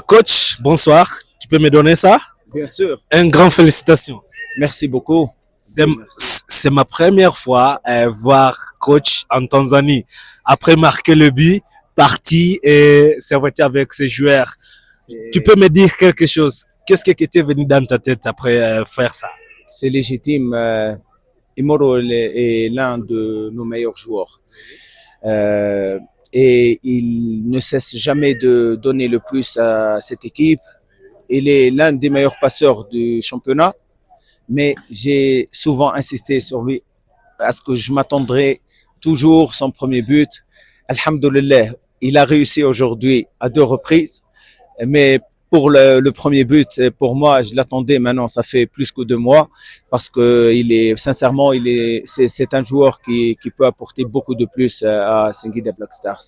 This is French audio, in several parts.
Coach, bonsoir. Tu peux me donner ça? Bien sûr. Un grand félicitations. Merci beaucoup. C'est ma première fois voir coach en Tanzanie. Après marquer le but, parti et s'arrêter avec ses joueurs. Tu peux me dire quelque chose? Qu'est-ce qui était venu dans ta tête après faire ça? C'est légitime. Imoro est l'un de nos meilleurs joueurs. Et il ne cesse jamais de donner le plus à cette équipe. Il est l'un des meilleurs passeurs du championnat. Mais j'ai souvent insisté sur lui parce que je m'attendrai toujours son premier but. Alhamdulillah, il a réussi aujourd'hui à 2 reprises. Mais pour le premier but, pour moi, je l'attendais maintenant, ça fait plus que 2 mois, parce que sincèrement, c'est un joueur qui peut apporter beaucoup de plus à Singida Black Stars.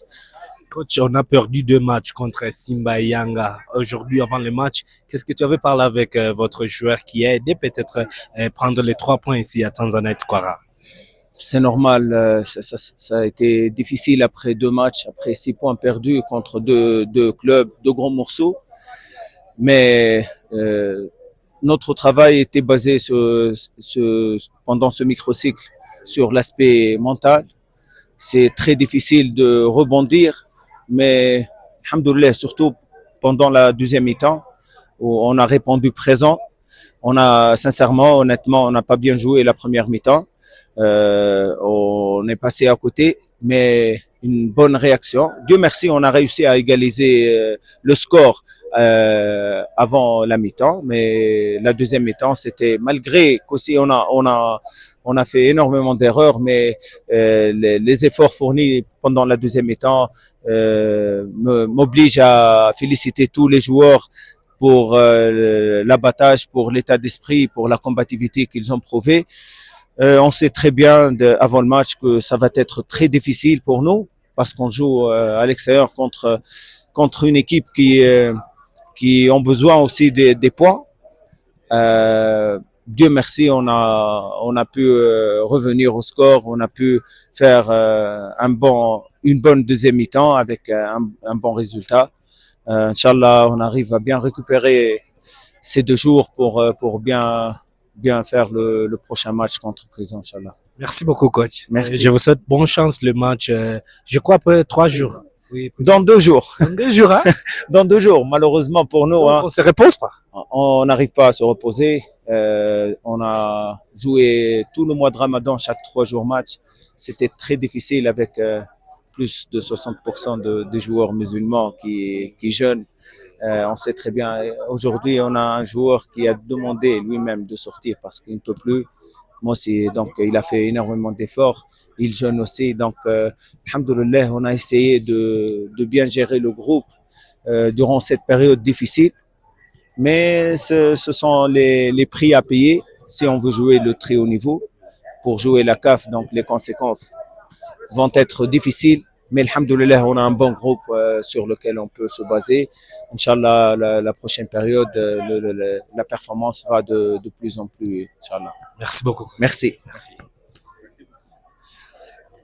Coach, on a perdu 2 matchs contre Simba et Yanga. Aujourd'hui, avant le match, qu'est-ce que tu avais parlé avec votre joueur qui a aidé peut-être prendre les 3 points ici à Tanzanite Kwara? C'est normal, ça a été difficile après 2 matchs, après 6 points perdus contre deux clubs, 2 gros morceaux. Mais notre travail était basé pendant ce microcycle sur l'aspect mental. C'est très difficile de rebondir, mais alhamdoulilah, surtout pendant la deuxième mi-temps, où on a répondu présent. Sincèrement, honnêtement, on n'a pas bien joué la première mi-temps. On est passé à côté, mais une bonne réaction. Dieu merci, on a réussi à égaliser le score avant la mi-temps, mais la deuxième mi-temps, c'était malgré qu'aussi on a fait énormément d'erreurs, mais les efforts fournis pendant la deuxième mi-temps m'obligent à féliciter tous les joueurs pour l'abattage, pour l'état d'esprit, pour la combativité qu'ils ont prouvé. On sait très bien avant le match que ça va être très difficile pour nous parce qu'on joue à l'extérieur contre une équipe qui ont besoin aussi des points. Dieu merci, on a pu revenir au score, on a pu faire une bonne deuxième mi-temps avec un bon résultat. Inch'Allah, on arrive à bien récupérer ces 2 jours pour bien faire le prochain match contre Prison, Inch'Allah. Merci beaucoup, coach. Merci. Je vous souhaite bonne chance le match. Je crois après 3 jours. Oui, dans 2 jours. Dans 2 jours, hein? Dans 2 jours, malheureusement pour nous. On se repose pas. On n'arrive pas à se reposer. On a joué tout le mois de Ramadan, chaque 3 jours match. C'était très difficile avec plus de 60% des joueurs musulmans qui jeûnent. On sait très bien, aujourd'hui, on a un joueur qui a demandé lui-même de sortir parce qu'il ne peut plus. Moi aussi, donc il a fait énormément d'efforts. Il jeûne aussi. Donc, alhamdoulilah, on a essayé de bien gérer le groupe durant cette période difficile. Mais ce sont les prix à payer si on veut jouer le très haut niveau. Pour jouer la CAF, donc les conséquences vont être difficiles. Mais alhamdoulilah, on a un bon groupe sur lequel on peut se baser. Inch'Allah, la prochaine période, la performance va de plus en plus, Inch'Allah. Merci beaucoup. Merci.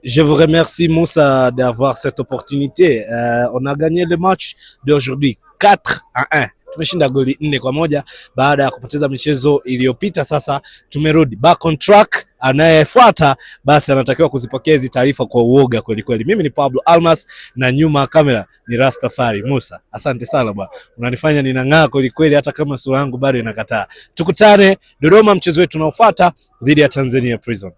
Je vous remercie, Moussa, d'avoir cette opportunité. On a gagné le match d'aujourd'hui 4-1. Tumeshinda goli 4-1 baada ya kupoteza michezo iliyopita. Sasa tumerudi back on track. Anayefuata basi anatakiwa kuzipokea hizi taarifa kwa uoga kweli kweli. Mimi ni Pablo Almas na nyuma kamera ni Rastafari Musa. Asante sana bwana, unanifanya ninang'aa kweli kweli, hata kama sura yangu bado inakataa. Tukutane Dodoma, mchezo wetu unaofuata dhidi ya Tanzania Prison.